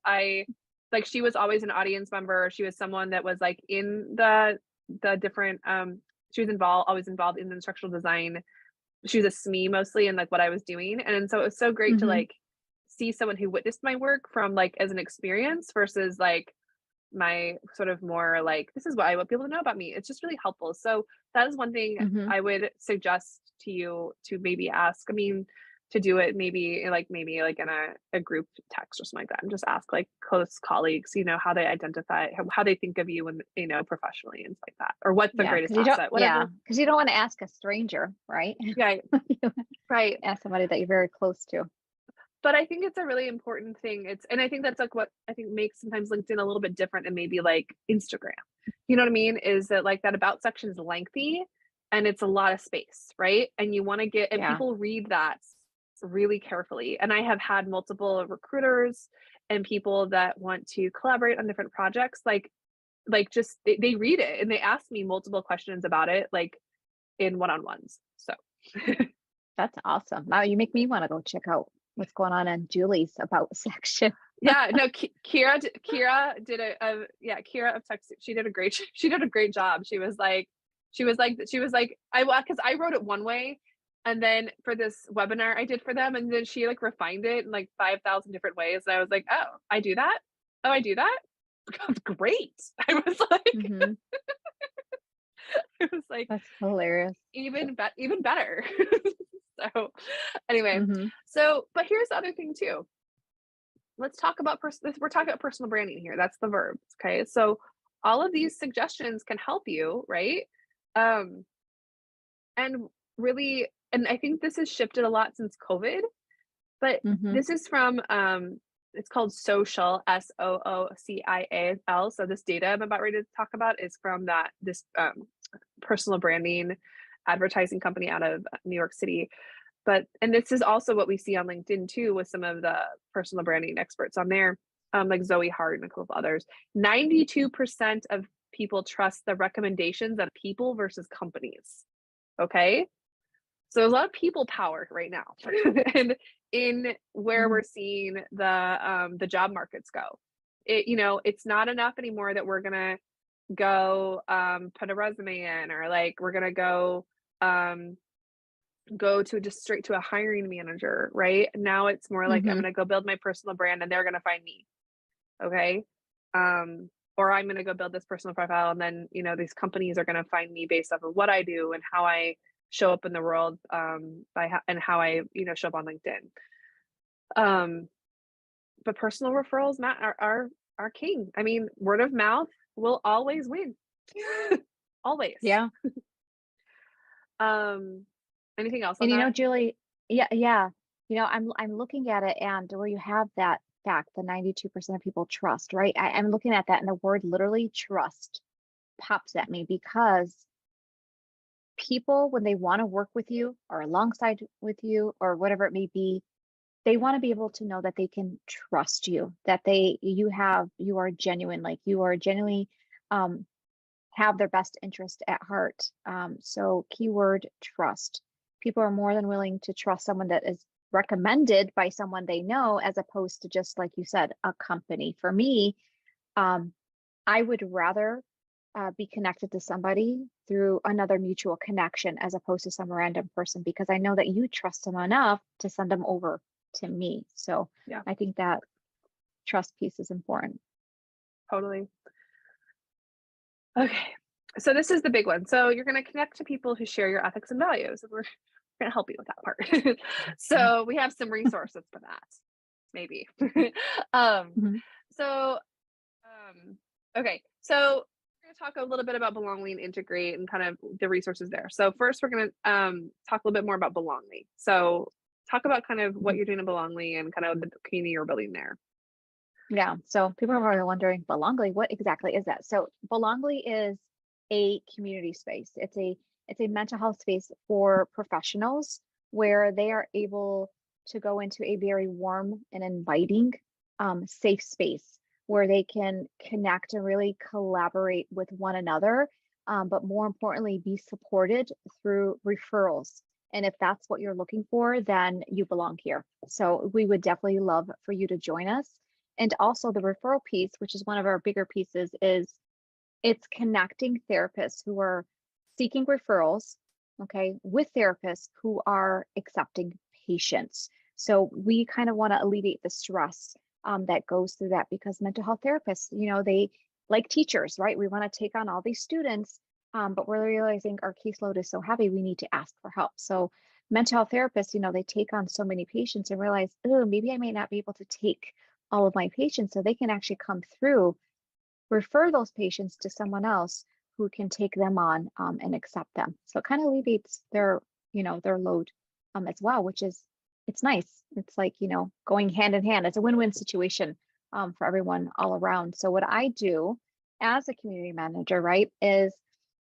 she was always an audience member. She was someone that was like in the different, she was always involved in the instructional design. She was a SME mostly in like what I was doing. And so it was so great to like see someone who witnessed my work from like as an experience versus like my sort of more like, this is what I want people to know about me. It's just really helpful. So that is one thing I would suggest to you to maybe ask. I mean, to do it maybe in a group text or something like that, and just ask like close colleagues, how they identify, how they think of you when, professionally and stuff like that, or what's the greatest asset, whatever. Yeah, because you don't want to ask a stranger, right? Yeah, right. Ask somebody that you're very close to. But I think it's a really important thing. And I think that's like what I think makes sometimes LinkedIn a little bit different than maybe like Instagram. You know what I mean? Is that like that about section is lengthy and it's a lot of space, right? And you want to and people read that really carefully. And I have had multiple recruiters and people that want to collaborate on different projects, like just they read it and they ask me multiple questions about it, like in one-on-ones. So that's awesome. Now you make me want to go check out what's going on in Julie's about section. Yeah, no, Kira did Kira of TechSoup. She did a great job. She was like, because I wrote it one way, and then for this webinar I did for them, and then she like refined it in like 5,000 different ways, and I was like, oh, I do that. That's great. I was like, it was like, that's hilarious. Even better. So anyway, but here's the other thing too. Let's talk about we're talking about personal branding here. That's the verb. Okay. So all of these suggestions can help you, right? And really, and I think this has shifted a lot since COVID, but this is from, it's called Social, SOOCIAL. So this data I'm about ready to talk about is from this personal branding advertising company out of New York City. And this is also what we see on LinkedIn too, with some of the personal branding experts on there, like Zoe Hart and a couple of others. 92% of people trust the recommendations of people versus companies. Okay. So there's a lot of people power right now, and in where Mhm. we're seeing the job markets go. It's not enough anymore that we're gonna go put a resume in, or like we're gonna um go to just straight to a hiring manager, right? Now it's more like I'm Mhm. gonna go build my personal brand and they're gonna find me. Okay. Or I'm gonna go build this personal profile, and then these companies are gonna find me based off of what I do and how I show up in the world, and how I show up on LinkedIn. Um, but personal referrals, Matt, are king. I mean, word of mouth will always win. Always. Yeah. Um, anything else on And that? Julie, yeah, yeah. I'm looking at it, and where you have that fact, the 92% of people trust, right? I'm looking at that, and the word literally trust pops at me because people, when they want to work with you or alongside with you or whatever it may be, they want to be able to know that they can trust you, that you are genuine, like you are genuinely um, have their best interest at heart. So keyword trust. People are more than willing to trust someone that is recommended by someone they know, as opposed to just like you said, a company. For me, um, I would rather be connected to somebody through another mutual connection as opposed to some random person, because I know that you trust them enough to send them over to me. So Yeah, I think that trust piece is important. totally. Okay. So this is the big one. So you're going to connect to people who share your ethics and values. We're going to help you with that part. So we have some resources for that, maybe. um, Mhm. so, okay. So we're going to talk a little bit about Belongly and Integrate and kind of the resources there. So first, we're going to talk a little bit more about Belongly. So talk about kind of what Mhm. you're doing in Belongly and kind of the community you're building there. Yeah. So people are probably wondering, Belongly, what exactly is that? So Belongly is a community space. It's a mental health space for professionals where they are able to go into a very warm and inviting, safe space where they can connect and really collaborate with one another, but more importantly, be supported through referrals. And if that's what you're looking for, then you belong here. So we would definitely love for you to join us. And also the referral piece, which is one of our bigger pieces, is it's connecting therapists who are seeking referrals, okay, with therapists who are accepting patients. So we kind of want to alleviate the stress that goes through that, because mental health therapists, they like teachers, right? We want to take on all these students, but we're realizing our caseload is so heavy, we need to ask for help. So mental health therapists, they take on so many patients and realize, oh, maybe I may not be able to take all of my patients, so they can actually come through, refer those patients to someone else who can take them on, and accept them. So it kind of alleviates their load, as well, which is, it's nice. It's like, going hand in hand. It's a win-win situation, for everyone all around. So what I do as a community manager, right, is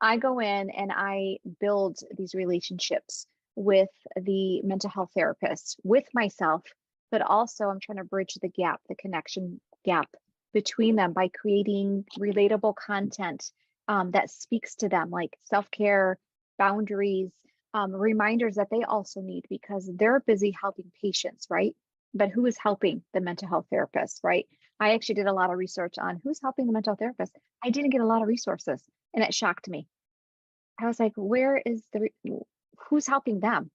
I go in and I build these relationships with the mental health therapists, with myself, but also I'm trying to bridge the gap, the connection gap between them by creating relatable content, that speaks to them, like self-care, boundaries, reminders that they also need, because they're busy helping patients, right? But who is helping the mental health therapist, right? I actually did a lot of research on who's helping the mental therapist. I didn't get a lot of resources, and it shocked me. I was like, where is who's helping them?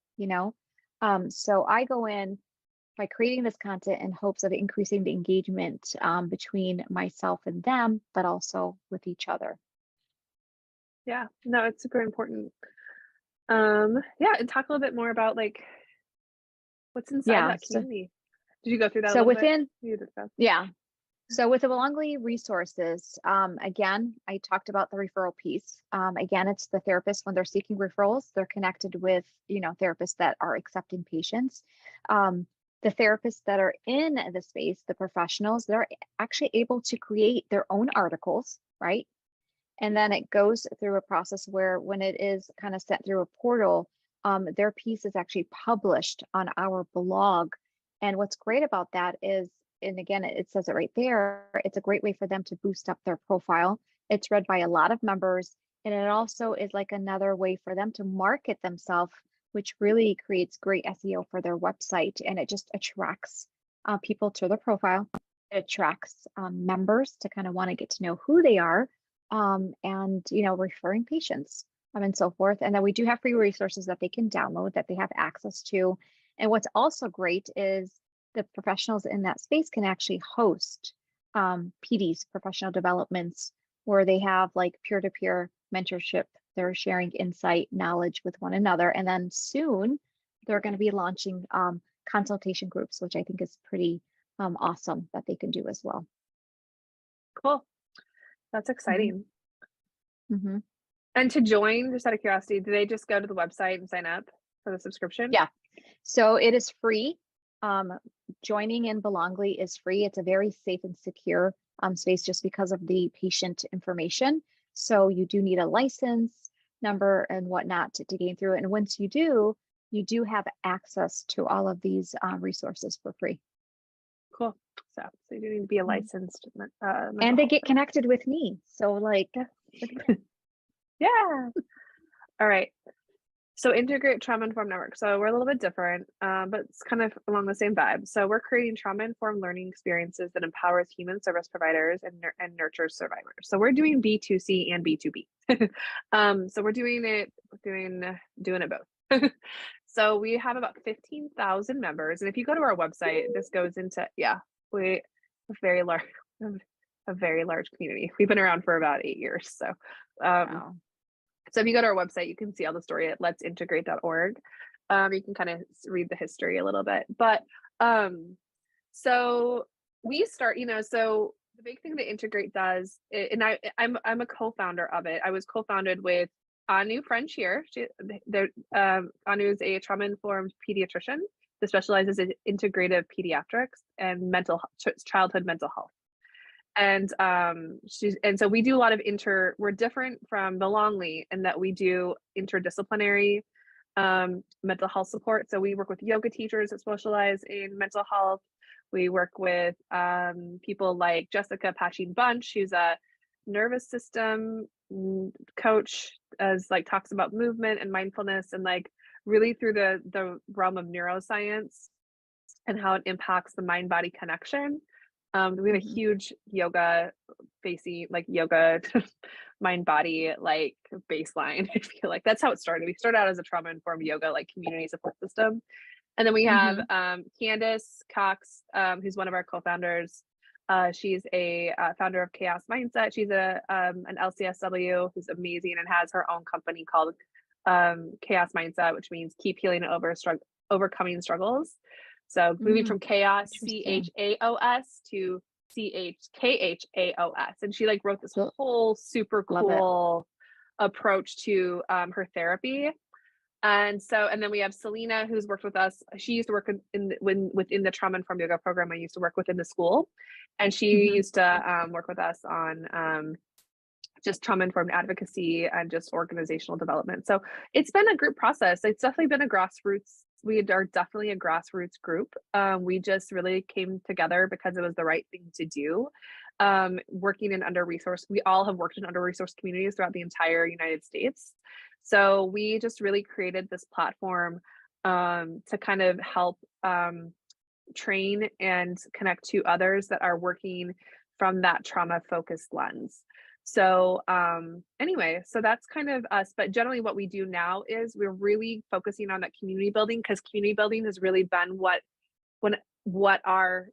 So I go in by creating this content in hopes of increasing the engagement, between myself and them, but also with each other. Yeah, no, it's super important. Yeah, and talk a little bit more about like what's inside Yeah. that So, community. Did you go through that a so little bit? within, You discussed. yeah. So with the Belongly resources, again, I talked about the referral piece. Again, it's the therapist when they're seeking referrals, they're connected with, therapists that are accepting patients. The therapists that are in the space, the professionals, they're actually able to create their own articles, right? And then it goes through a process where when it is kind of sent through a portal, their piece is actually published on our blog. And what's great about that is, and again, it says it right there, it's a great way for them to boost up their profile. It's read by a lot of members. And it also is like another way for them to market themselves which really creates great SEO for their website, and it just attracts people to their profile. It attracts members to kind of want to get to know who they are, and referring patients and so forth. And then we do have free resources that they can download that they have access to. And what's also great is the professionals in that space can actually host PDs, professional developments, where they have like peer-to-peer mentorship. They're sharing insight, knowledge with one another. And then soon they're going to be launching consultation groups, which I think is pretty awesome that they can do as well. Cool. That's exciting. Mm-hmm. And to join, just out of curiosity, do they just go to the website and sign up for the subscription? Yeah. So it is free. Joining in Belongly is free. It's a very safe and secure space just because of the patient information. So you do need a license number and whatnot to gain through it. And once you do have access to all of these resources for free. Cool. So you do need to be a licensed and they get connected with me. So like, yeah. All right. So integrate trauma-informed network. So we're a little bit different, but it's kind of along the same vibe. So we're creating trauma-informed learning experiences that empowers human service providers and nurtures survivors. So we're doing B2C and B2B. So we're doing it both. So we have about 15,000 members. And if you go to our website, this goes into, we a very large community. We've been around for about 8 years. So, wow. So if you go to our website, you can see all the story at let'sintegrate.org. You can kind of read the history a little bit, but so we start, so the big thing that Integrate does, and I'm a co-founder of it. I was co-founded with Anu French here. Anu is a trauma-informed pediatrician that specializes in integrative pediatrics and childhood mental health. And so we do a lot of we're different from Belongly in that we do interdisciplinary mental health support. So we work with yoga teachers that specialize in mental health. We work with people like Jessica Pasheen Bunch, who's a nervous system coach, as like talks about movement and mindfulness and like really through the realm of neuroscience and how it impacts the mind-body connection. We have a huge yoga mind body like baseline. I feel like that's how it started. We started out as a trauma informed yoga like community support system. And then we have Candace Cox, who's one of our co-founders. She's a founder of Chaos Mindset. She's an LCSW who's amazing and has her own company called Chaos Mindset, which means keep healing and overcoming struggles. So moving from chaos, CHAOS to CHKHAOS. And she like wrote this whole super cool approach to her therapy. And then we have Selena, who's worked with us. She used to work within the Trauma Informed Yoga program I used to work within the school. And she used to work with us on just trauma-informed advocacy and just organizational development. So it's been a group process. It's definitely been a grassroots. We are definitely a grassroots group. We just really came together because it was the right thing to do. Working in under-resourced, we all have worked in under-resourced communities throughout the entire United States. So we just really created this platform to kind of help train and connect to others that are working from that trauma-focused lens. So anyway, so that's kind of us, but generally what we do now is we're really focusing on that community building, because community building has really been what our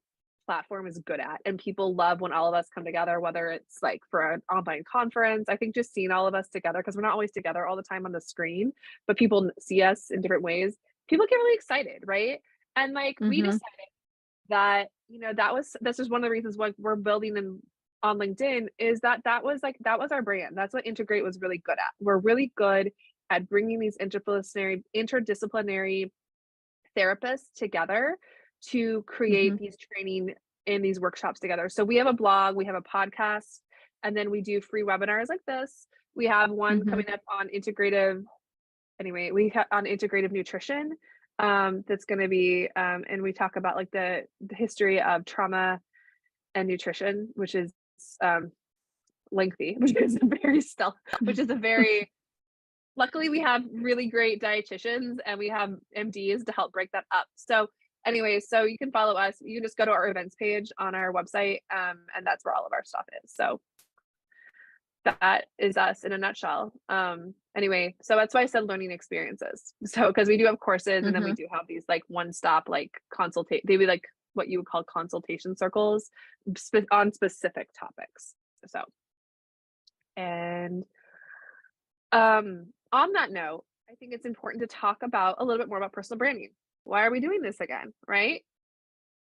platform is good at. And people love when all of us come together, whether it's like for an online conference. I think just seeing all of us together, because we're not always together all the time on the screen, but people see us in different ways. People get really excited, right? And like we decided that, this is one of the reasons why we're building on LinkedIn, is that was our brand. That's what Integrate was really good at. We're really good at bringing these interdisciplinary therapists together to create these training and these workshops together. So we have a blog, we have a podcast, and then we do free webinars like this. We have one coming up on integrative nutrition. That's going to be, and we talk about like the history of trauma and nutrition, which is lengthy, which is a very luckily we have really great dietitians and we have MDs to help break that up. So anyway, so you can follow us. You can just go to our events page on our website, and that's where all of our stuff is. So that is us in a nutshell. Anyway, so that's why I said learning experiences. So because we do have courses, and then we Mhm. do have these like one-stop like consultate. They be like what you would call consultation circles on specific topics. So and on that note, I think it's important to talk about a little bit more about personal branding. Why are we doing this again? Right?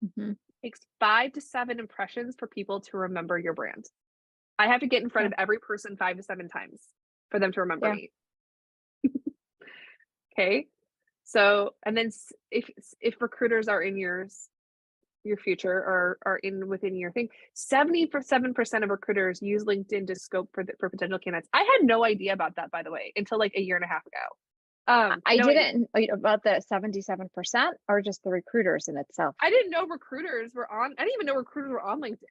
Mhm. It takes 5 to 7 impressions for people to remember your brand. I have to get in front Yeah. of every person 5 to 7 times for them to remember Yeah. me. Okay. So, and then if recruiters are in your future or are in within your thing, 77% of recruiters use LinkedIn to scope for potential candidates. I had no idea about that, by the way, until like a year and a half ago. I No idea. didn't about the 77% or just the recruiters in itself. I didn't know recruiters were on. I didn't even know recruiters were on LinkedIn.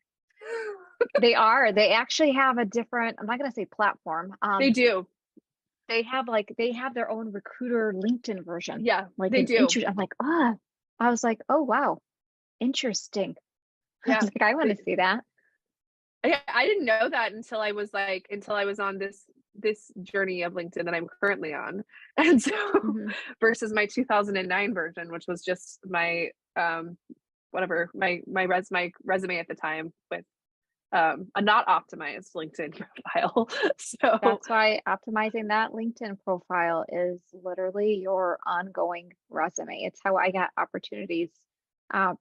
They are. They actually have a different, I'm not going to say platform. They do. They have their own recruiter LinkedIn version. Yeah, Like they an do. intro. I'm like, oh, I was like, oh wow, interesting. I was Yeah. like, I want They, to see that. I didn't know that until I was on this journey of LinkedIn that I'm currently on. And so Hmm. versus my 2009 version, which was just my whatever, my resume at the time with a not optimized LinkedIn profile. So That's why optimizing that LinkedIn profile is literally your ongoing resume. It's how I got opportunities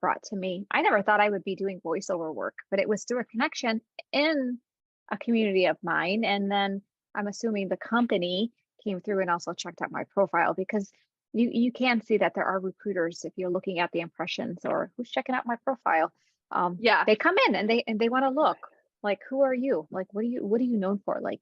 brought to me. I never thought I would be doing voiceover work, but it was through a connection in a community of mine. And then I'm assuming the company came through and also checked out my profile because you can see that there are recruiters if you're looking at the impressions or who's checking out my profile. yeah. They come in and they want to look like, who are you? Like, what are you known for? Like,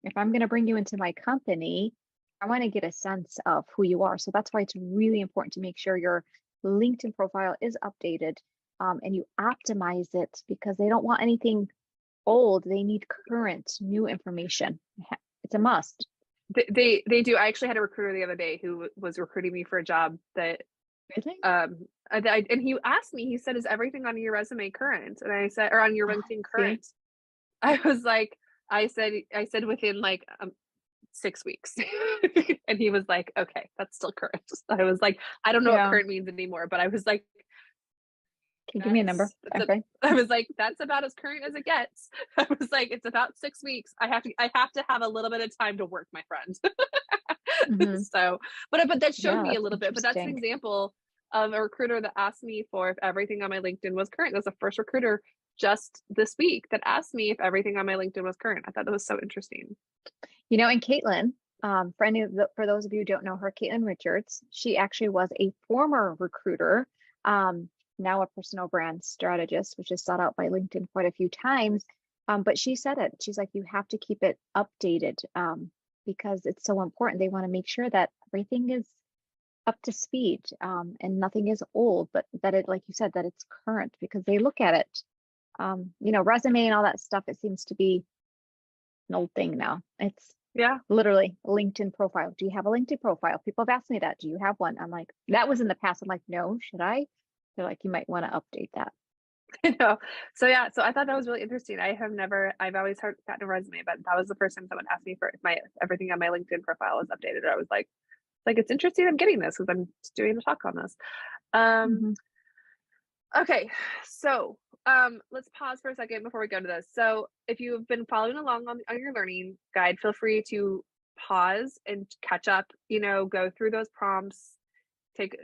if I'm going to bring you into my company, I want to get a sense of who you are. So that's why it's really important to make sure your LinkedIn profile is updated, and you optimize it because they don't want anything old. They need current, new information. It's a must. They do. I actually had a recruiter the other day who was recruiting me for a job that Really? and he asked me, he said, is everything on your resume current? And I said, or on your Ah, LinkedIn see? current? I was like, I said within like 6 weeks. And he was like, okay, that's still current. I was like, I don't know what Yeah. current means anymore, but I was like, Can you give me a number? Okay. I was like, that's about as current as it gets. I was like, it's about 6 weeks. I have to have a little bit of time to work, my friend. Hmm. So, but that showed Yeah, me a that's little bit. But that's an interesting. example of a recruiter that asked me for if everything on my LinkedIn was current. That's the first recruiter just this week that asked me if everything on my LinkedIn was current. I thought that was so interesting. And Caitlin, for those of you who don't know her, Caitlin Richards, she actually was a former recruiter, um, now a personal brand strategist, which is sought out by LinkedIn quite a few times. But she said it. She's like, you have to keep it updated, because it's so important. They want to make sure that everything is up to speed, and nothing is old, but that it, like you said, that it's current because they look at it. Resume and all that stuff, it seems to be an old thing now. It's Yeah. literally a LinkedIn profile. Do you have a LinkedIn profile? People have asked me that. Do you have one? I'm like, that was in the past. I'm like, no, should I? They're like, you might want to update that. I know. So yeah, so I thought that was really interesting. I've always heard gotten a resume, but that was the first time someone asked me for if my everything on my LinkedIn profile was updated. I was like it's interesting I'm getting this because I'm doing a talk on this. Um, Hmm. okay, so let's pause for a second before we go to this. So if you've been following along on your learning guide, feel free to pause and catch up, go through those prompts, take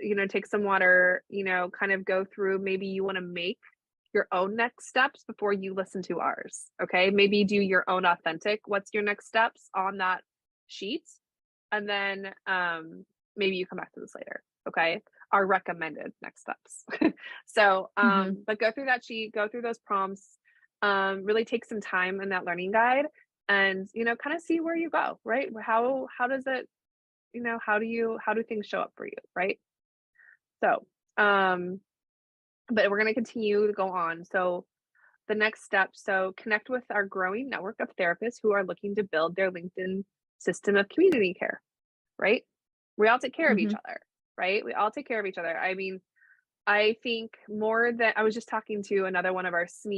some water, kind of go through. Maybe you want to make your own next steps before you listen to ours. Okay. Maybe do your own authentic. What's your next steps on that sheet? And then maybe you come back to this later. Okay. Our recommended next steps. So, Hmm. but go through that sheet, go through those prompts, really take some time in that learning guide and, kind of see where you go, right? How does it, how do things show up for you? Right. So, but we're going to continue to go on. So the next step, so connect with our growing network of therapists who are looking to build their LinkedIn system of community care, right? We all take care of each Mhm. other, right? We all take care of each other. I mean, I think more than I was just talking to another one of our SME